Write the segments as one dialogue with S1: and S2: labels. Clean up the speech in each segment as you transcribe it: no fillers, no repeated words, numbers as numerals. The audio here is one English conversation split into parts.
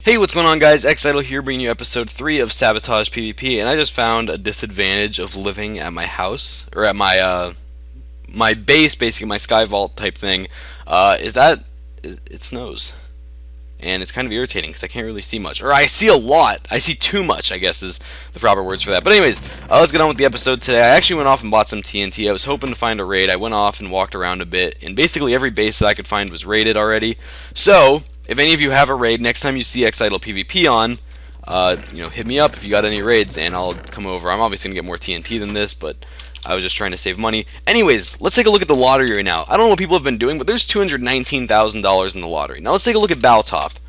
S1: Hey, what's going on, guys? xXidol here, bringing you episode 3 of Sabotage PvP, and I just found a disadvantage of living at my house, or at my base, basically my sky vault type thing, is that it snows. And it's kind of irritating because I can't really see much. Or I see a lot. I see too much, I guess is the proper words for that. But anyways, let's get on with the episode today. I actually went off and bought some TNT. I was hoping to find a raid. I went off and walked around a bit, and basically every base that I could find was raided already. So, if any of you have a raid, next time you see xXidol PvP on, hit me up if you got any raids, and I'll come over. I'm obviously going to get more TNT than this, but I was just trying to save money. Anyways, let's take a look at the lottery right now. I don't know what people have been doing, but there's $219,000 in the lottery. Now let's take a look at Baltop.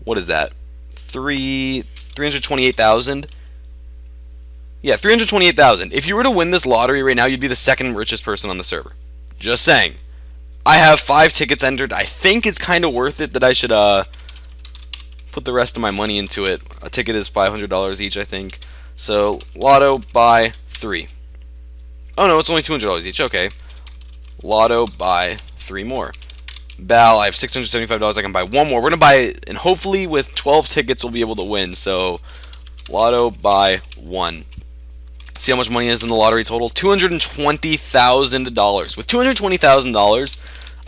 S1: What is that? 328,000? Yeah, 328,000. If you were to win this lottery right now, you'd be the second richest person on the server. Just saying. I have 5 tickets entered. I think it's kind of worth it that I should put the rest of my money into it. A ticket is $500 each, I think. So, Lotto, buy 3. Oh no, it's only $200 each. Okay. Lotto, buy 3 more. Bal, I have $675. I can buy 1 more. We're going to buy, and hopefully with 12 tickets we'll be able to win. So, Lotto, buy 1. See how much money is in the lottery total? $220,000. With $220,000,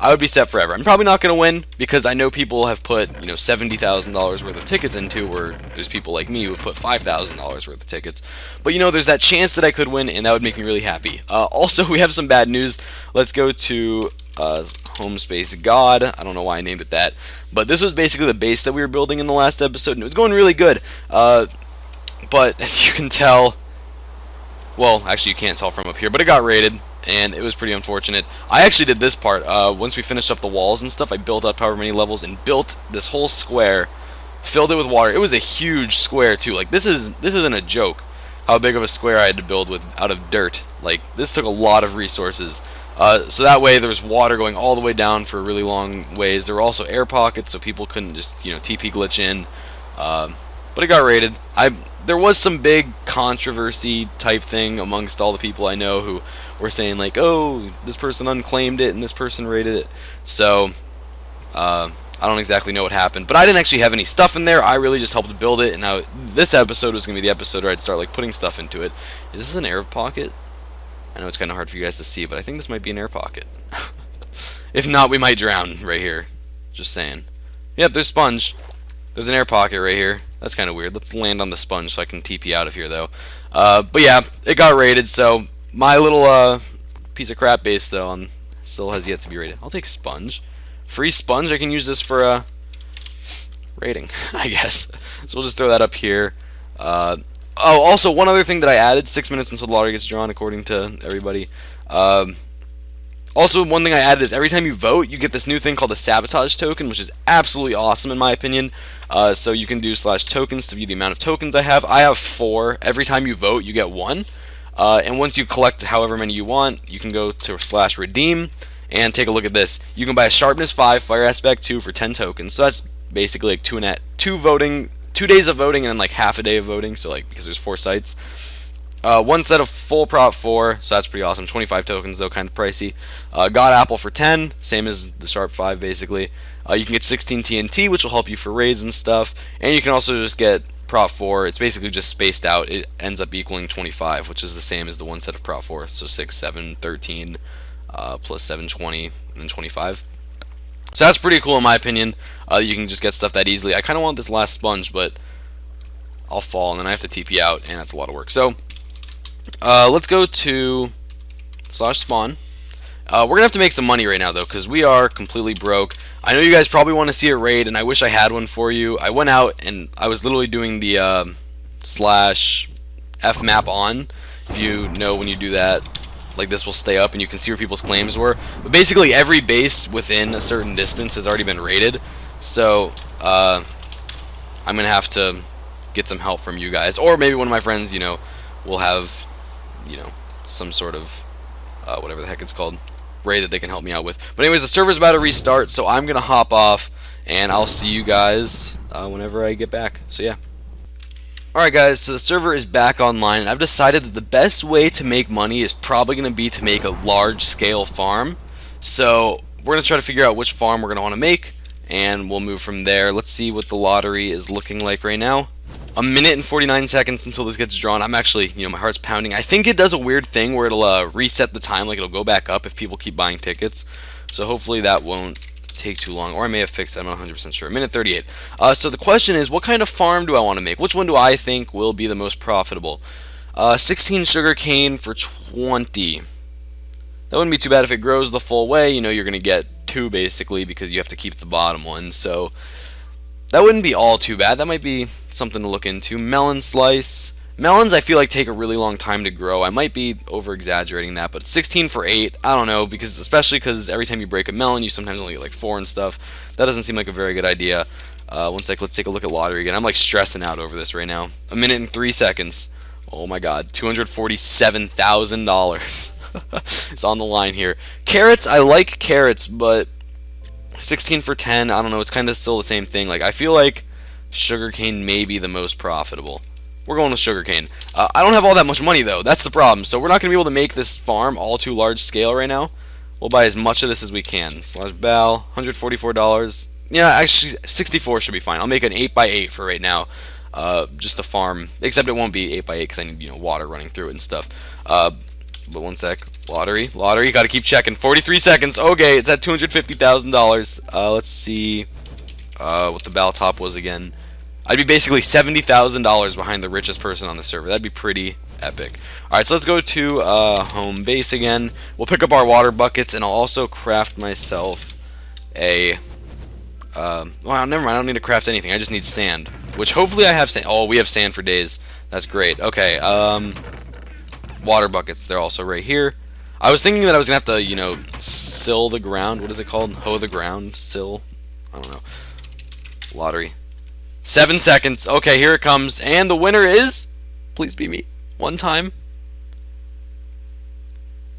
S1: I would be set forever. I'm probably not going to win because I know people have put, $70,000 worth of tickets into, or there's people like me who have put $5,000 worth of tickets. But there's that chance that I could win, and that would make me really happy. Also, we have some bad news. Let's go to Home Space God. I don't know why I named it that, but this was basically the base that we were building in the last episode, and it was going really good. But as you can tell, well, actually you can't tell from up here, but it got raided, and it was pretty unfortunate. I actually did this part. Once we finished up the walls and stuff, I built up however many levels and built this whole square, filled it with water. It was a huge square too. Like this isn't a joke. How big of a square I had to build out of dirt. Like this took a lot of resources. So that way there was water going all the way down for really long ways. There were also air pockets, so people couldn't just TP glitch in. But it got raided. There was some big controversy type thing amongst all the people I know who were saying like, oh, this person unclaimed it and this person raided it. So I don't exactly know what happened, but I didn't actually have any stuff in there. I really just helped build it, and now this episode was gonna be the episode where I'd start like putting stuff into it. Is this an air pocket? I know it's kind of hard for you guys to see, but I think this might be an air pocket. If not, we might drown right here. Just saying. Yep, there's sponge. There's an air pocket right here. That's kind of weird. Let's land on the sponge so I can TP out of here, though. But yeah, it got raided, so my little piece of crap base, though, still has yet to be raided. I'll take sponge. Free sponge? I can use this for raiding, I guess. So we'll just throw that up here. Oh, also, one other thing that I added, 6 minutes until the lottery gets drawn, according to everybody. Also, one thing I added is every time you vote, you get this new thing called the Sabotage token, which is absolutely awesome in my opinion. So you can do /tokens to view the amount of tokens I have. I have 4. Every time you vote, you get 1. And once you collect however many you want, you can go to /redeem and take a look at this. You can buy a Sharpness 5, Fire Aspect 2 for 10 tokens. So that's basically like 2 days of voting and then like half a day of voting. So like because there's 4 sites. 1 set of full prop 4, so that's pretty awesome. 25 tokens though, kind of pricey. God Apple for 10, same as the Sharp 5 basically. You can get 16 TNT, which will help you for raids and stuff. And you can also just get prop 4. It's basically just spaced out. It ends up equaling 25, which is the same as the 1 set of prop 4. So 6, 7, 13, plus 7, 20, and then 25. So that's pretty cool in my opinion. You can just get stuff that easily. I kind of want this last sponge, but I'll fall and then I have to TP out, and that's a lot of work. So let's go to /spawn. We're going to have to make some money right now, though, because we are completely broke. I know you guys probably want to see a raid, and I wish I had one for you. I went out, and I was literally doing the /fmap on. If you know when you do that, like this will stay up, and you can see where people's claims were. But basically, every base within a certain distance has already been raided. So I'm going to have to get some help from you guys. Or maybe one of my friends, will have some sort of whatever the heck it's called, raid that they can help me out with. But anyways, the server's about to restart, so I'm gonna hop off and I'll see you guys whenever I get back. So yeah. Alright guys, so the server is back online, and I've decided that the best way to make money is probably going to be to make a large scale farm. So we're going to try to figure out which farm we're going to want to make, and we'll move from there. Let's see what the lottery is looking like right now. A minute and 49 seconds until this gets drawn. I'm actually, my heart's pounding. I think it does a weird thing where it'll reset the time, like it'll go back up if people keep buying tickets. So hopefully that won't take too long, or I may have fixed it. I'm not 100% sure. Minute 38. So the question is, what kind of farm do I want to make? Which one do I think will be the most profitable? 16 sugarcane for 20. That wouldn't be too bad if it grows the full way. You're going to get 2 basically because you have to keep the bottom one. So that wouldn't be all too bad. That might be something to look into. Melon slice. Melons, I feel like, take a really long time to grow. I might be over-exaggerating that, but 16 for 8, I don't know, especially because every time you break a melon, you sometimes only get like 4 and stuff. That doesn't seem like a very good idea. One sec, let's take a look at lottery again. I'm like stressing out over this right now. A minute and 3 seconds. Oh my god, $247,000 is on the line here. Carrots, I like carrots, but 16 for 10, I don't know, it's kind of still the same thing. Like, I feel like sugarcane may be the most profitable. We're going with sugarcane. I don't have all that much money, though. That's the problem. So we're not going to be able to make this farm all too large scale right now. We'll buy as much of this as we can. Slash bal, $144. Yeah, actually, 64 should be fine. I'll make an 8x8 for right now. Just a farm. Except it won't be 8x8 because I need, water running through it and stuff. But one sec. Lottery. Got to keep checking. 43 seconds. Okay, it's at $250,000. Let's see what the bal top was again. I'd be basically $70,000 behind the richest person on the server. That'd be pretty epic. Alright, so let's go to home base again. We'll pick up our water buckets, and I'll also craft myself a... well, never mind. I don't need to craft anything. I just need sand, which hopefully I have sand. Oh, we have sand for days. That's great. Okay, water buckets. They're also right here. I was thinking that I was going to have to, sill the ground. What is it called? Hoe the ground? Sill? I don't know. Lottery. 7 seconds. Okay, here it comes. And the winner is... Please be me. One time.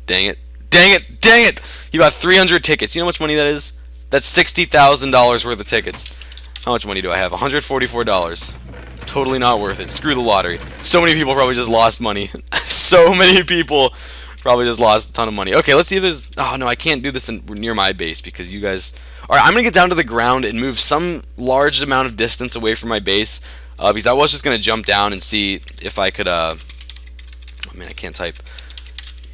S1: Dang it. Dang it. Dang it. You got 300 tickets. You know how much money that is? That's $60,000 worth of tickets. How much money do I have? $144. Totally not worth it. Screw the lottery. So many people probably just lost money. So many people probably just lost a ton of money. Okay, let's see if there's... Oh, no, I can't do this near my base because you guys... Alright, I'm going to get down to the ground and move some large amount of distance away from my base. Because I was just going to jump down and see if I could... Oh, man, I can't type.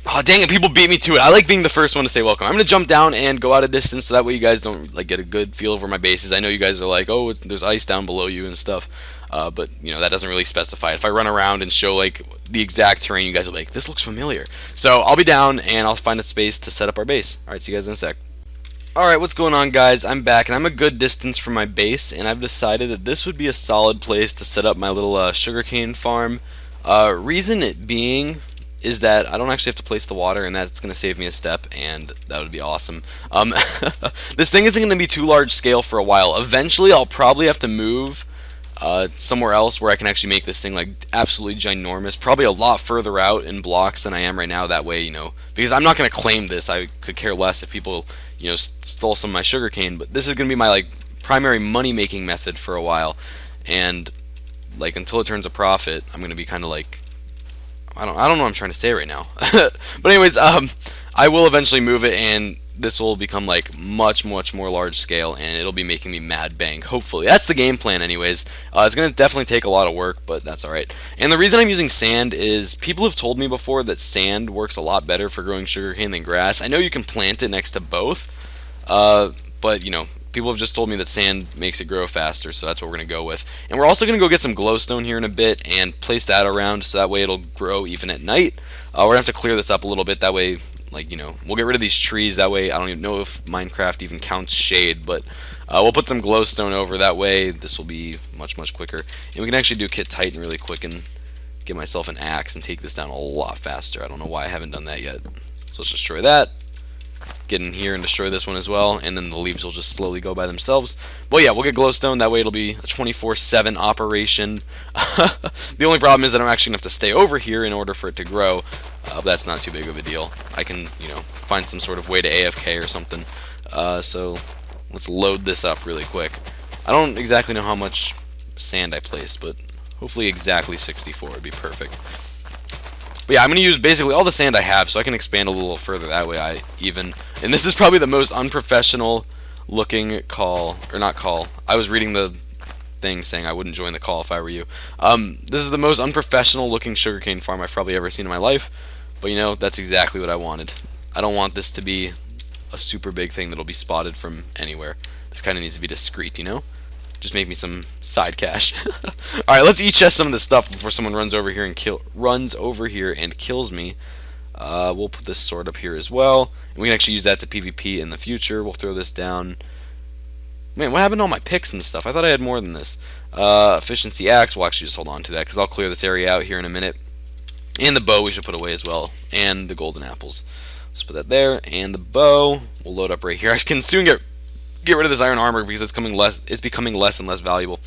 S1: Oh, dang it, people beat me to it. I like being the first one to say welcome. I'm going to jump down and go out a distance so that way you guys don't get a good feel of where my base is. I know you guys are like, oh, there's ice down below you and stuff. But, that doesn't really specify. If I run around and show, the exact terrain, you guys will be like, this looks familiar. So I'll be down and I'll find a space to set up our base. Alright, see you guys in a sec. Alright, what's going on, guys? I'm back, and I'm a good distance from my base, and I've decided that this would be a solid place to set up my little sugarcane farm. Reason it being is that I don't actually have to place the water, and that's going to save me a step, and that would be awesome. This thing isn't going to be too large scale for a while. Eventually, I'll probably have to move somewhere else where I can actually make this thing absolutely ginormous, probably a lot further out in blocks than I am right now. That way, because I'm not going to claim this. I could care less if people stole some of my sugarcane, but this is going to be my primary money making method for a while, and until it turns a profit, I'm going to be kind of I don't know what I'm trying to say right now. But anyways, I will eventually move it, and this will become much more large scale, and it'll be making me mad bank, hopefully. That's the game plan anyways. It's going to definitely take a lot of work, but that's alright. And the reason I'm using sand is people have told me before that sand works a lot better for growing sugarcane than grass. I know you can plant it next to both, but people have just told me that sand makes it grow faster, so that's what we're going to go with. And we're also going to go get some glowstone here in a bit and place that around so that way it'll grow even at night. We're going to have to clear this up a little bit, that way we'll get rid of these trees. That way, I don't even know if Minecraft even counts shade, but we'll put some glowstone over. That way, this will be much quicker. And we can actually do Kit Titan really quick and get myself an axe and take this down a lot faster. I don't know why I haven't done that yet. So let's destroy that. Get in here and destroy this one as well, and then the leaves will just slowly go by themselves. But yeah, we'll get glowstone. That way, it'll be a 24/7 operation. The only problem is that I'm actually going to have to stay over here in order for it to grow. But that's not too big of a deal. I can, find some sort of way to AFK or something. So let's load this up really quick. I don't exactly know how much sand I placed, but hopefully exactly 64 would be perfect. But yeah, I'm going to use basically all the sand I have so I can expand a little further. That way and this is probably the most unprofessional looking call, or not call. I was reading the thing saying I wouldn't join the call if I were you. This is the most unprofessional looking sugarcane farm I've probably ever seen in my life, but you know, that's exactly what I wanted. I don't want this to be a super big thing that'll be spotted from anywhere. This kind of needs to be discreet, you know? Just make me some side cash. Alright, let's e-chest some of this stuff before someone runs over here and kills me. We'll put this sword up here as well. And we can actually use that to PvP in the future. We'll throw this down. Man, what happened to all my picks and stuff? I thought I had more than this. Efficiency axe. We'll actually just hold on to that because I'll clear this area out here in a minute. And the bow we should put away as well. And the golden apples. Let's put that there. And the bow we'll load up right here. I can soon get rid of this iron armor because it's becoming less and less valuable.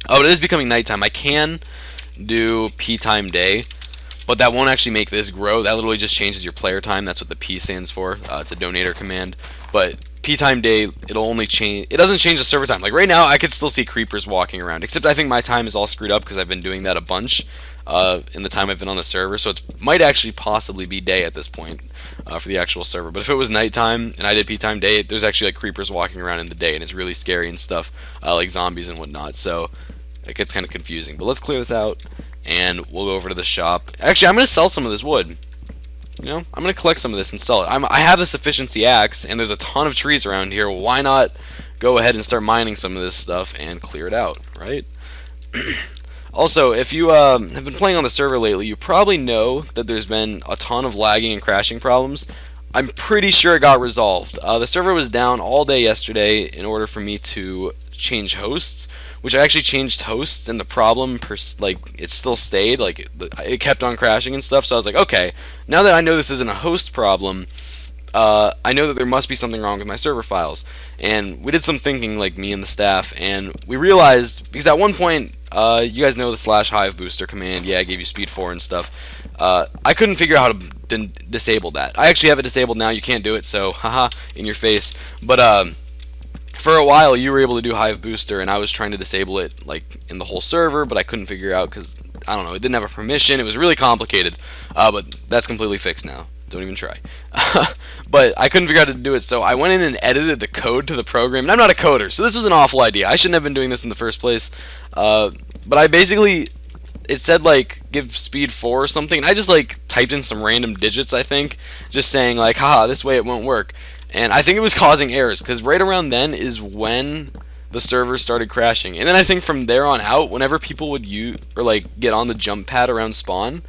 S1: Oh, it is becoming nighttime. I can do P time day, but that won't actually make this grow. That literally just changes your player time. That's what the P stands for. It's a donator command. But P time day, it'll only change. It doesn't change the server time. Like right now, I could still see creepers walking around. Except I think my time is all screwed up because I've been doing that a bunch in the time I've been on the server. So it might actually possibly be day at this point for the actual server. But if it was nighttime and I did P time day, there's actually like creepers walking around in the day, and it's really scary and stuff, like zombies and whatnot. So it gets kind of confusing. But let's clear this out. And we'll go over to the shop. Actually, I'm going to sell some of this wood. You know, I'm going to collect some of this and sell it. I have this efficiency axe, and there's a ton of trees around here. Why not go ahead and start mining some of this stuff and clear it out, right? Also, if you have been playing on the server lately, you probably know that there's been a ton of lagging and crashing problems. I'm pretty sure it got resolved. The server was down all day yesterday in order for me to change hosts, which I actually changed hosts, and the problem, it still stayed. Like, it kept on crashing and stuff, so I was like, okay, now that I know this isn't a host problem, I know that there must be something wrong with my server files. And we did some thinking, like me and the staff, and we realized, because at one point, you guys know the /hive booster command, yeah, I gave you speed 4 and stuff. I couldn't figure out how to disable that. I actually have it disabled now, you can't do it, so haha, in your face. But for a while you were able to do hive booster, and I was trying to disable it like in the whole server, but I couldn't figure out because I don't know, it didn't have a permission. It was really complicated, but that's completely fixed now. Don't even try. But I couldn't figure out how to do it, so I went in and edited the code to the program. And I'm not a coder, so this was an awful idea. I shouldn't have been doing this in the first place. But I basically, it said like give speed 4 or something, and I just like typed in some random digits, I think, just saying like, haha, this way it won't work. And I think it was causing errors, because right around then is when the server started crashing. And then I think from there on out, whenever people would use, or like get on the jump pad around spawn,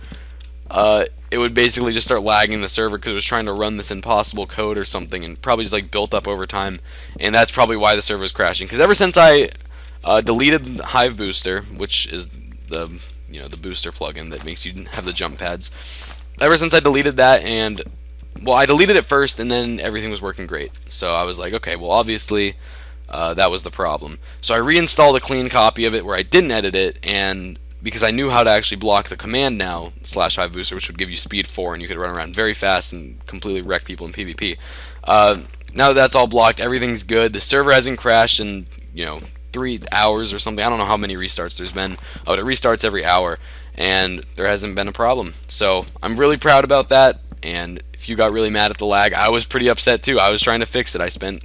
S1: it would basically just start lagging the server because it was trying to run this impossible code or something, and probably just like built up over time. And that's probably why the server is crashing. Because ever since I deleted Hive Booster, which is the the booster plugin that makes you have the jump pads, ever since I deleted that, and well, I deleted it first, and then everything was working great. So I was like, okay, well, obviously that was the problem. So I reinstalled a clean copy of it where I didn't edit it, and because I knew how to actually block the command now, /hive booster, which would give you speed 4, and you could run around very fast and completely wreck people in PvP. Now that that's all blocked, everything's good. The server hasn't crashed in 3 hours or something. I don't know how many restarts there's been. Oh, it restarts every hour, and there hasn't been a problem. So I'm really proud about that. And if you got really mad at the lag, I was pretty upset too. I was trying to fix it. I spent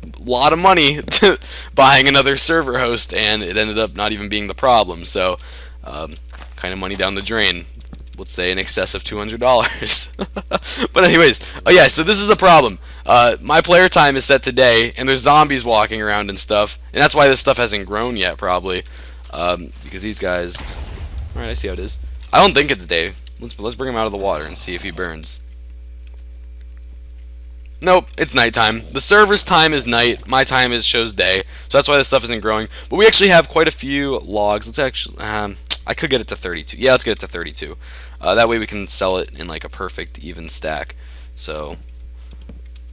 S1: a lot of money buying another server host, and it ended up not even being the problem. So kind of money down the drain. Let's say in excess of $200. But anyways, oh yeah, so this is the problem. My player time is set today, and there's zombies walking around and stuff, and that's why this stuff hasn't grown yet, probably, because these guys. All right, I see how it is. I don't think it's day. Let's bring him out of the water and see if he burns. Nope, it's nighttime. The server's time is night. My time shows day, so that's why this stuff isn't growing. But we actually have quite a few logs. Let's actually. I could get it to 32. Yeah, let's get it to 32. That way we can sell it in like a perfect even stack. So,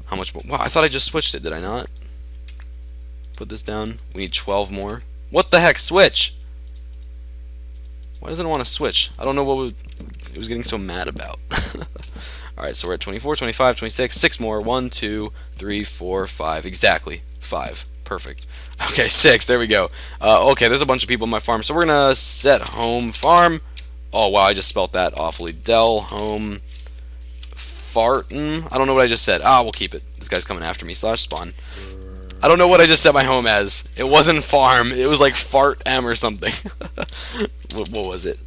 S1: how much more? Wow, I thought I just switched it. Did I not? Put this down. We need 12 more. What the heck? Switch! Why doesn't it want to switch? I don't know what it was getting so mad about. Alright, so we're at 24, 25, 26. 6 more. 1, 2, 3, 4, 5. Exactly. 5. Perfect. Okay, 6. There we go. Okay, there's a bunch of people in my farm. So we're going to set home farm. Oh, wow, I just spelt that awfully. Del home Fatrm. I don't know what I just said. Ah, we'll keep it. This guy's coming after me. /spawn. I don't know what I just set my home as. It wasn't farm. It was like Fatrm or something. What was it?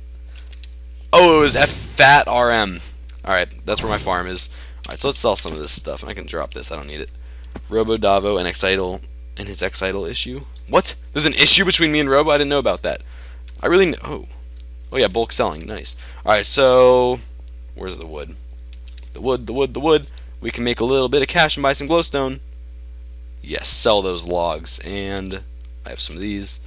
S1: Oh, it was Fatrm. Alright, that's where my farm is. Alright, so let's sell some of this stuff. And I can drop this. I don't need it. Robodavo and xXidol and his xXidol issue. What? There's an issue between me and Robo? I didn't know about that. I really know. Oh yeah, bulk selling. Nice. Alright, so where's the wood? The wood. We can make a little bit of cash and buy some glowstone. Yes, sell those logs. And I have some of these.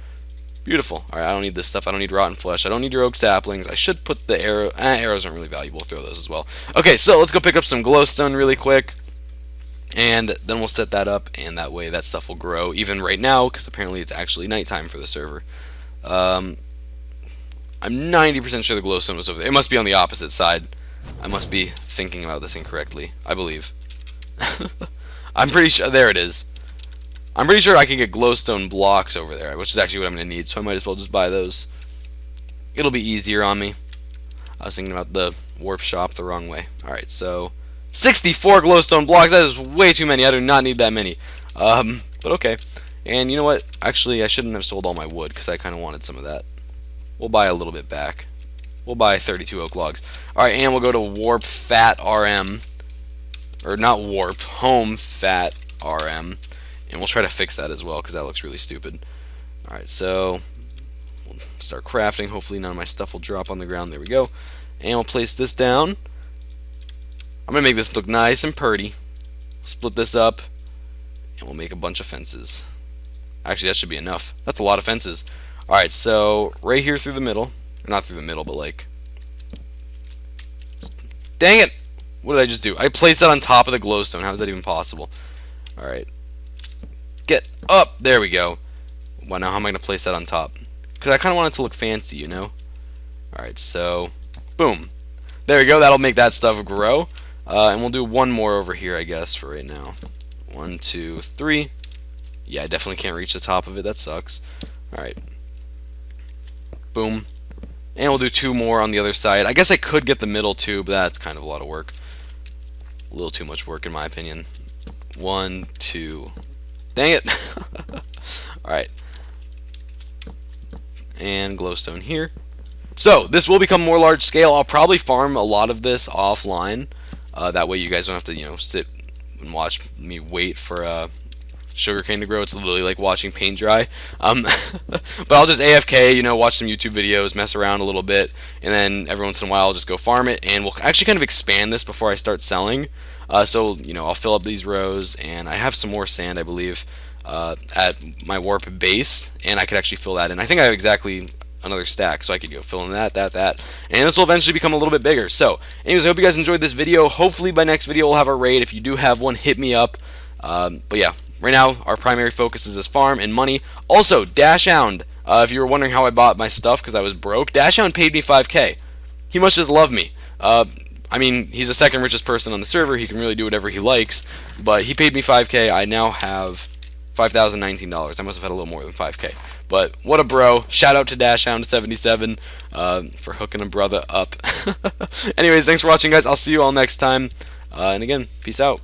S1: Beautiful. Alright, I don't need this stuff. I don't need rotten flesh. I don't need your oak saplings. I should put the arrow. Arrows aren't really valuable. Throw those as well. Okay, so let's go pick up some glowstone really quick. And then we'll set that up, and that way that stuff will grow even right now, because apparently it's actually nighttime for the server. I'm 90% sure the glowstone was over there. It must be on the opposite side. I must be thinking about this incorrectly, I believe. I'm pretty sure. There it is. I'm pretty sure I can get glowstone blocks over there, which is actually what I'm going to need, so I might as well just buy those. It'll be easier on me. I was thinking about the warp shop the wrong way. Alright, so 64 glowstone blocks. That is way too many. I do not need that many. But okay. And you know what? Actually, I shouldn't have sold all my wood, because I kind of wanted some of that. We'll buy a little bit back. We'll buy 32 oak logs. Alright, and we'll go to warp Fatrm. Or not warp, home Fatrm. And we'll try to fix that as well, because that looks really stupid. Alright, so we'll start crafting. Hopefully none of my stuff will drop on the ground. There we go. And we'll place this down. I'm going to make this look nice and pretty. Split this up. And we'll make a bunch of fences. Actually, that should be enough. That's a lot of fences. Alright, so right here through the middle. Or not through the middle, but like... Dang it! What did I just do? I placed that on top of the glowstone. How is that even possible? Alright. Get up! There we go. Well, now how am I going to place that on top? Because I kind of want it to look fancy, you know? Alright, so... Boom. There we go. That'll make that stuff grow. And we'll do one more over here, I guess, for right now. 1, 2, 3. Yeah, I definitely can't reach the top of it. That sucks. Alright. Boom. And we'll do 2 more on the other side. I guess I could get the middle too, but that's kind of a lot of work. A little too much work in my opinion. 1, 2. Dang it! Alright. And glowstone here. So, this will become more large scale. I'll probably farm a lot of this offline. That way you guys don't have to, you know, sit and watch me wait for sugarcane to grow. It's literally like watching paint dry. But I'll just AFK, you know, watch some YouTube videos, mess around a little bit, and then every once in a while I'll just go farm it, and we'll actually kind of expand this before I start selling. So, you know, I'll fill up these rows, and I have some more sand, I believe, at my warp base, and I could actually fill that in. I think I have exactly another stack, so I could go fill in that, and this will eventually become a little bit bigger. So, anyways, I hope you guys enjoyed this video. Hopefully by next video we'll have a raid. If you do have one, hit me up. But yeah, right now our primary focus is this farm and money. Also, Dashhound, if you were wondering how I bought my stuff because I was broke, Dashhound paid me 5K. He must just love me. I mean, he's the second richest person on the server. He can really do whatever he likes, but he paid me 5K. I now have $5,019. I must have had a little more than 5K. But what a bro. Shout out to Dashhound77 for hooking a brother up. Anyways, thanks for watching, guys. I'll see you all next time. And again, peace out.